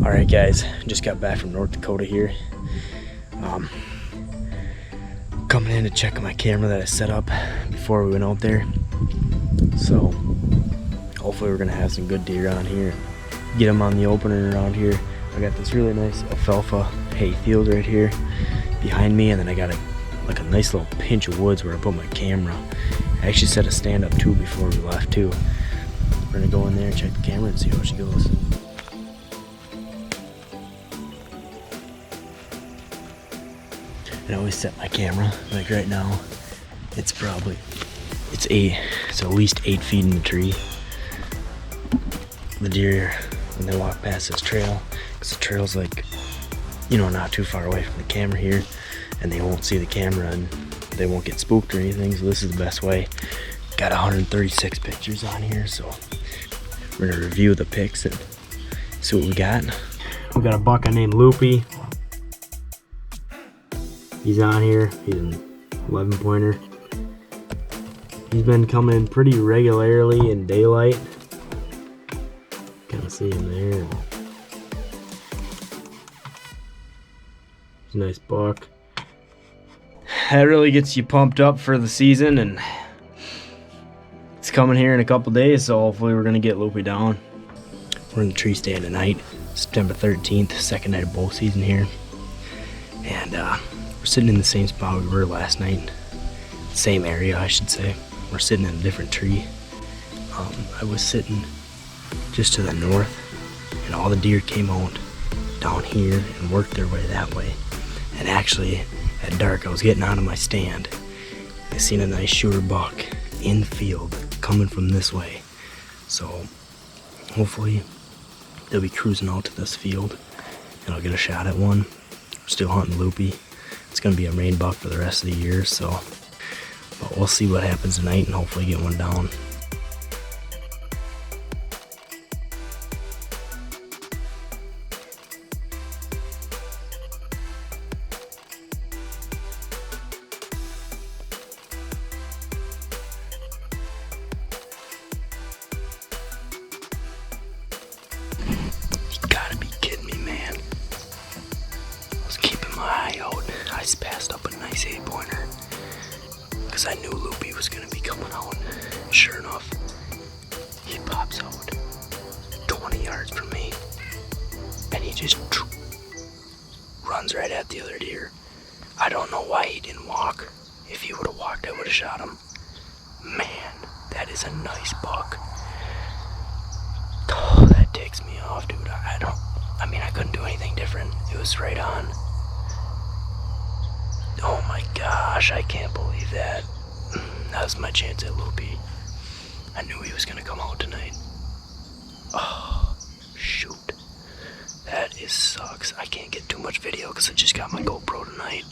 Alright guys, just got back from North Dakota here. Coming in to check my camera that I set up before we went out there. So hopefully we're gonna have some good deer on here. Get them on the opener around here. I got this really nice alfalfa hay field right here behind me, and then I got like a nice little pinch of woods where I put my camera. I actually set a stand up too before we left too. We're gonna go in there and check the camera and see how she goes. I always set my camera, like right now, it's at least 8 feet in the tree. The deer, when they walk past this trail, because the trail's like, you know, not too far away from the camera here, and they won't see the camera and they won't get spooked or anything, so this is the best way. Got 136 pictures on here, so we're gonna review the pics and see what we got. We got a buck named Loopy. He's on here. He's an 11 pointer. He's been coming pretty regularly in daylight. Kind of see him there. He's a nice buck. That really gets you pumped up for the season, and it's coming here in a couple days, so hopefully we're gonna get Loopy down. We're in the tree stand tonight, September 13th, second night of bow season here. And we're sitting in the same spot we were last night. Same area, I should say. We're sitting in a different tree. I was sitting just to the north, and all the deer came out down here and worked their way that way. And actually, at dark, I was getting out of my stand. I seen a nice shooter buck in the field coming from this way. So hopefully they'll be cruising out to this field and I'll get a shot at one. We're still hunting Loopy. It's gonna be a rain buck for the rest of the year, so but we'll see what happens tonight and hopefully get one down. You gotta be kidding me, man. I was keeping my eye out. I passed up a nice 8-pointer because I knew Loopy was gonna be coming out. Sure enough, he pops out 20 yards from me, and he just runs right at the other deer. I don't know why he didn't walk. If he would have walked, I would have shot him. Man, that is a nice buck. Oh, that ticks me off, dude. I couldn't do anything different. It was right on. Oh my gosh, I can't believe that. That was my chance at Loopy. I knew he was gonna come out tonight. Oh, shoot. That sucks. I can't get too much video because I just got my GoPro tonight.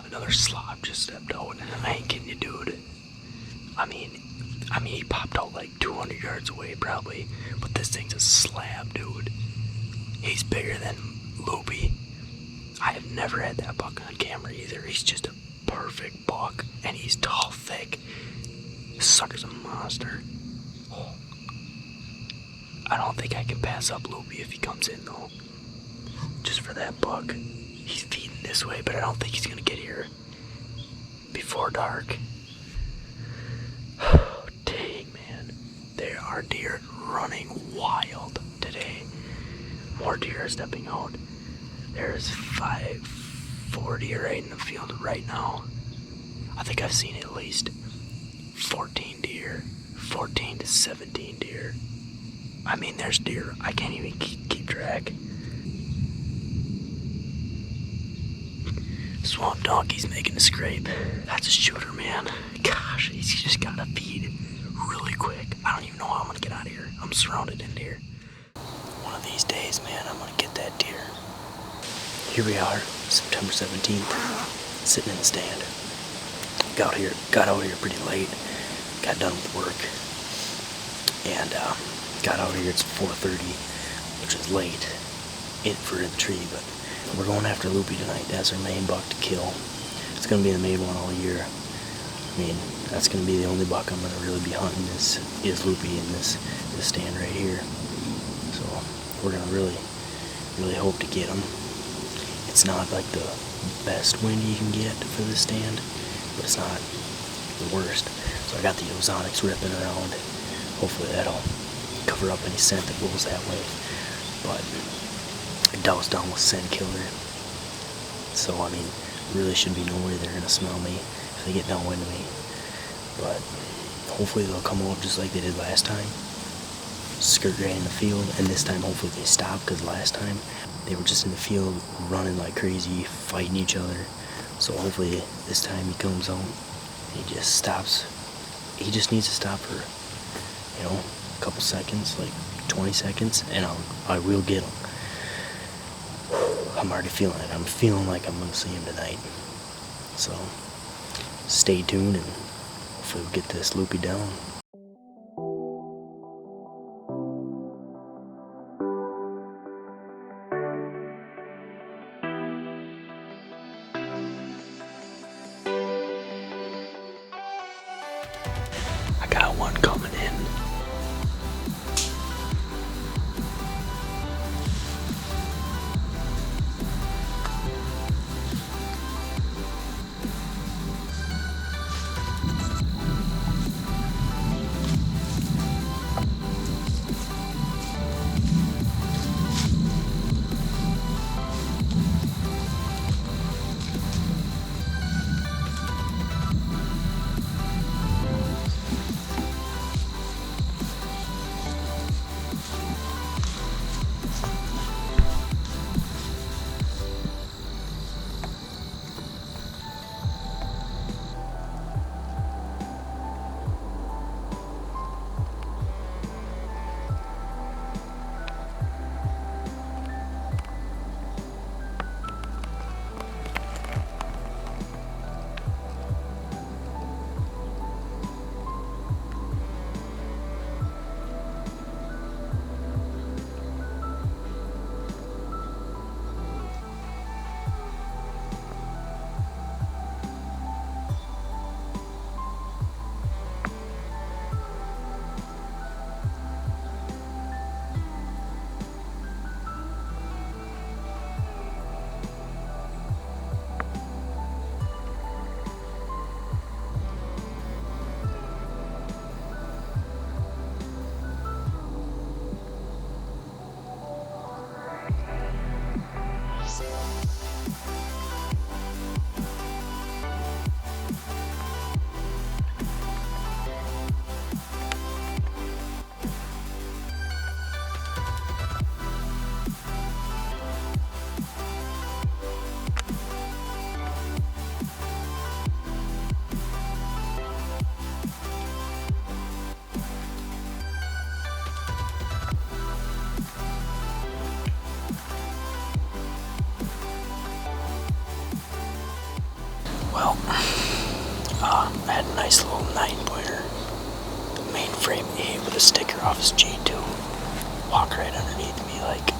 Another slob just stepped out. I ain't kidding you, dude. I mean, he popped out like 200 yards away probably, but this thing's a slab, dude. He's bigger than Loopy. I have never had that buck on camera either. He's just a perfect buck, and he's tall, thick. This sucker's a monster. Oh. I don't think I can pass up Loopy if he comes in though. Just for that buck. He's feeding this way, but I don't think he's gonna get here before dark. Dang, man. There are deer running wild today. more deer are stepping out. There's 4 deer right in the field right now. I think I've seen at least 14 deer, 14 to 17 deer. I mean, there's deer. I can't even keep track. Swamp donkey's making a scrape. That's a shooter, man. Gosh, he's just gotta feed really quick. I don't even know how I'm gonna get out of here. I'm surrounded in deer. One of these days, man, I'm gonna get that deer. Here we are, September 17th, sitting in the stand. Got out here pretty late. Got done with work, and got out here. It's 4:30, which is late for the tree, but we're going after Loopy tonight. That's our main buck to kill. It's gonna be the main one all year. I mean, that's gonna be the only buck I'm gonna really be hunting is Loopy in this stand right here. So we're gonna really hope to get him. It's not like the best wind you can get for this stand, but it's not the worst. So I got the ozonics ripping around. Hopefully that'll cover up any scent that goes that way. But I doused down with scent killer. So I mean, really should be no way they're gonna smell me if they get downwind of me. But hopefully they'll come out just like they did last time. Skirt right in the field, and this time hopefully they stop, because last time they were just in the field running like crazy, fighting each other. So hopefully this time he comes out and he just stops. He just needs to stop for, a couple seconds, like 20 seconds, and I will get him. I'm already feeling it. I'm feeling like I'm gonna see him tonight. So stay tuned, and hopefully we'll get this Loopy down. I got one coming in. Well, I had a nice little 9-pointer, the mainframe 8 with a sticker off his G2. Walk right underneath me, like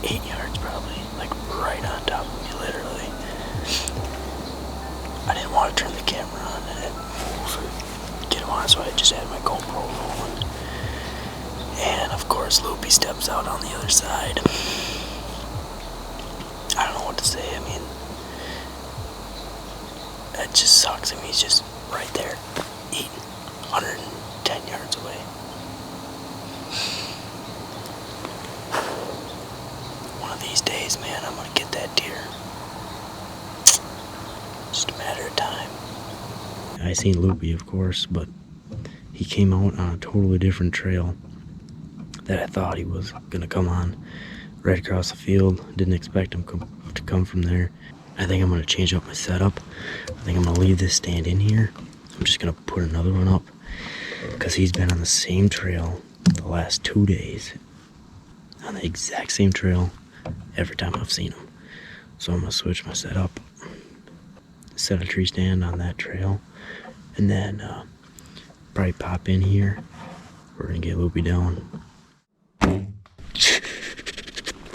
8 yards probably, like right on top of me, literally. I didn't want to turn the camera on and move or get him on, so I just had my GoPro rolling. And of course, Loopy steps out on the other side. I don't know what to say. I mean, it just sucks. I mean, he's just right there, eating 110 yards away. I seen Loopy, of course, but he came out on a totally different trail that I thought he was gonna come on, right across the field. Didn't expect him to come from there. I think I'm gonna change up my setup. I think I'm gonna leave this stand in here. I'm just gonna put another one up because he's been on the same trail the last 2 days, on the exact same trail every time I've seen him. So I'm gonna switch my setup, set a tree stand on that trail, and then probably pop in here. We're gonna get Loopy down.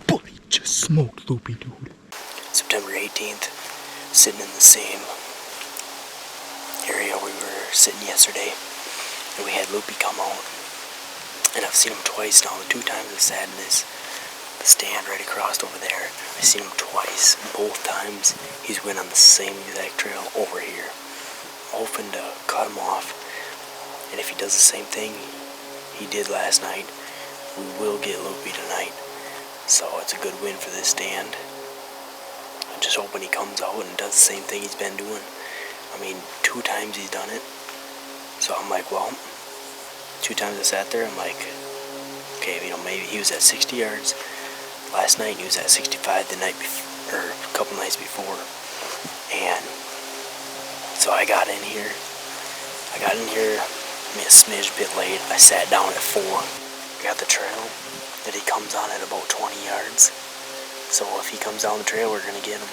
Boy, just smoked Loopy, dude. September 18th, sitting in the same area we were sitting yesterday, and we had Loopy come out, and I've seen him twice now. The 2 times I sat in this the stand right across over there, I seen him twice. Both times he's went on the same exact trail over here. I'm hoping to cut him off, and if he does the same thing he did last night, we will get Loopy tonight. So it's a good win for this stand. I'm just hoping he comes out and does the same thing he's been doing. I mean, 2 times he's done it. So I'm like, well, 2 times I sat there, I'm like, okay, maybe he was at 60 yards last night, he was at 65 the night before, or a couple nights before. And so I got in here, a smidge bit late. I sat down at 4. Got the trail that he comes on at about 20 yards. So if he comes down the trail, we're gonna get him.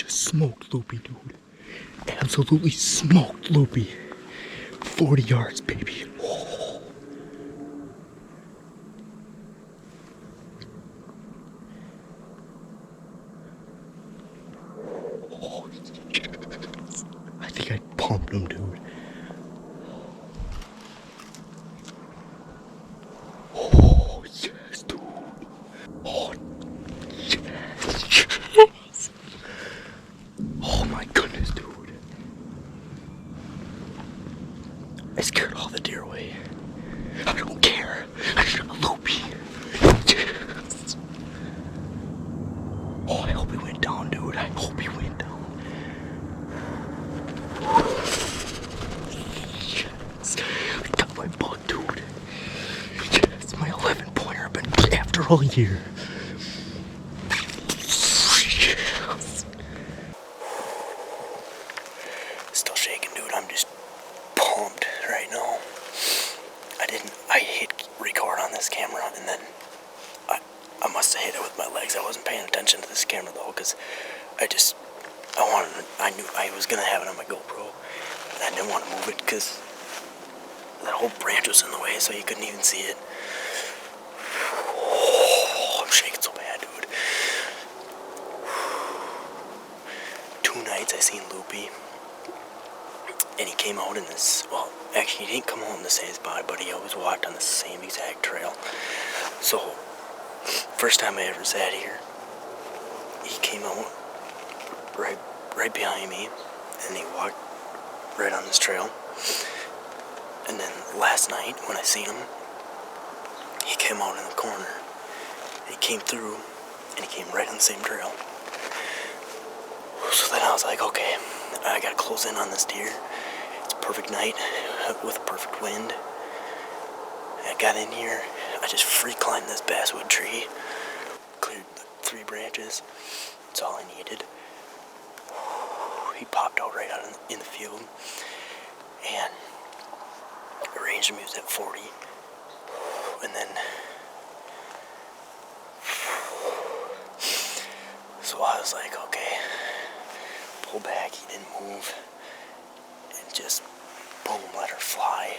Smoked Loopy, dude. Absolutely smoked Loopy. 40 yards, baby. Oh. Oh, yes. I think I pumped him, dude. Oh, yes, dude. Oh, yes. Oh my goodness, dude. I scared all the deer away. I don't care. I shot Loopy. Yes. Oh, I hope he went down, dude. I hope he went down. Yes. I got my buck, dude. Yes, my 11-pointer I've been after all year. Still shaking, dude. I'm just pumped right now. I hit record on this camera, and then I must have hit it with my legs. I wasn't paying attention to this camera though, because I knew I was gonna have it on my GoPro, and I didn't want to move it because that whole branch was in the way, so you couldn't even see it. Oh, I'm shaking so bad, dude. 2 nights I seen Loopy, and he came out in this, well, actually he didn't come out in the same spot, but he always walked on the same exact trail. So, first time I ever sat here, he came out right behind me, and he walked right on this trail. And then last night, when I seen him, he came out in the corner. He came through, and he came right on the same trail. So then I was like, okay, I gotta close in on this deer. It's perfect night with a perfect wind. I got in here, I just free climbed this basswood tree, cleared 3 branches, that's all I needed. He popped out right out in the field, and I ranged him, he was at 40, and then, so I was like, okay, pull back, he didn't move, and just boom, let her fly.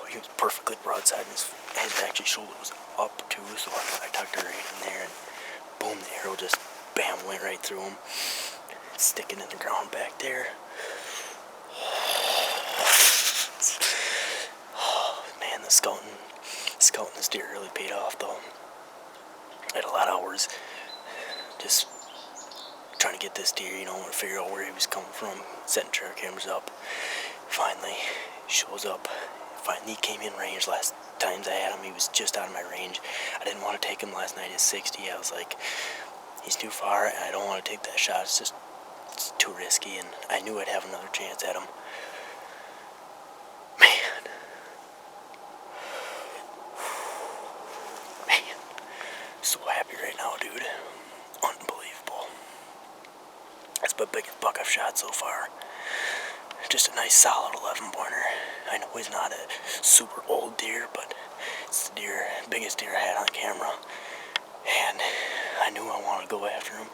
He was perfectly broadside, and his actually shoulder was up too, so I tucked her right in there, and boom, the arrow just, bam, went right through him, sticking in the ground back there. Oh, man, the scouting this deer really paid off, though. I had a lot of hours just trying to get this deer, you know, and figure out where he was coming from, setting trail cameras up. Finally, he shows up. Finally, he came in range. Last times I had him, he was just out of my range. I didn't want to take him last night at 60. I was like, he's too far, and I don't want to take that shot. It's too risky, and I knew I'd have another chance at him. Man, so happy right now, dude. Unbelievable. That's the biggest buck I've shot so far. Just a nice solid 11-pointer. I know he's not a super old deer, but it's the biggest deer I had on camera. And I knew I wanted to go after him.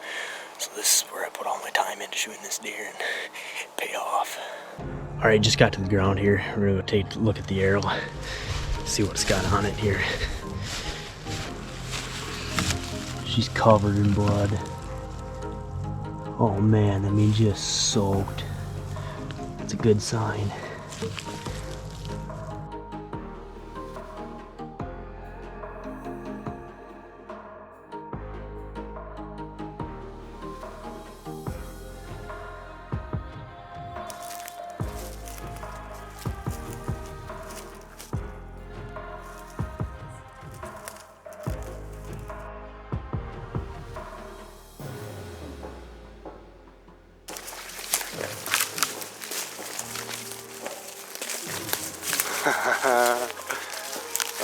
So this is where I put all my time into shooting this deer, and it paid off. All right, just got to the ground here. We're gonna go take a look at the arrow, see what it's got on it here. She's covered in blood. Oh man, I mean, just soaked. It's a good sign.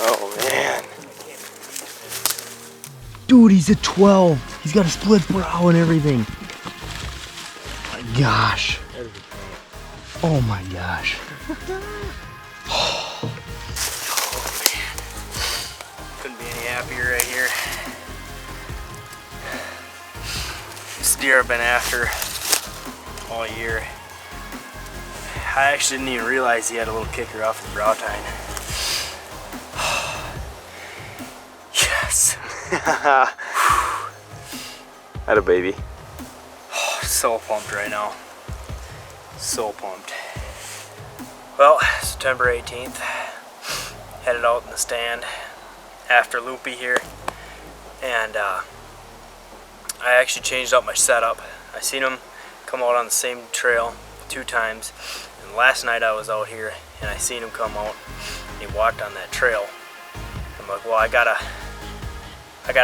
Oh man. Dude, he's at 12. He's got a split brow and everything. My gosh. Oh my gosh. Oh man. Couldn't be any happier right here. This deer I've been after all year. I actually didn't even realize he had a little kicker off his brow tine. Yes. Had a baby. So pumped right now. So pumped. Well, September 18th. Headed out in the stand after Loopy here. And I actually changed up my setup. I seen him come out on the same trail 2 times. And last night I was out here and I seen him come out and he walked on that trail. I'm like, well, I gotta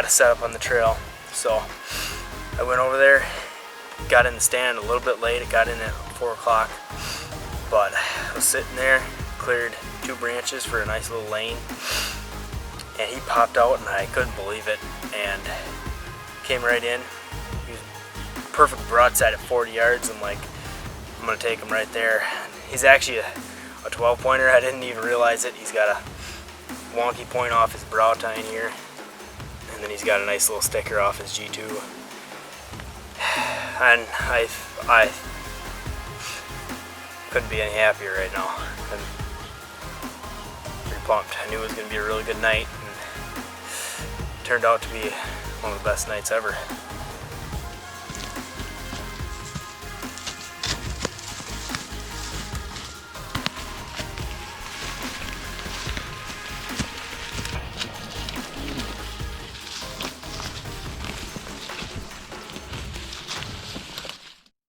set up on the trail. So I went over there, got in the stand a little bit late. It got in at 4 o'clock, but I was sitting there, cleared 2 branches for a nice little lane, and he popped out and I couldn't believe it, and came right in. He was perfect broadside at 40 yards. I'm like, I'm gonna take him right there. He's actually a 12-pointer. I didn't even realize it. He's got a wonky point off his brow tine here, and then he's got a nice little sticker off his G2. And I couldn't be any happier right now. I'm pretty pumped. I knew it was gonna be a really good night, and it turned out to be one of the best nights ever.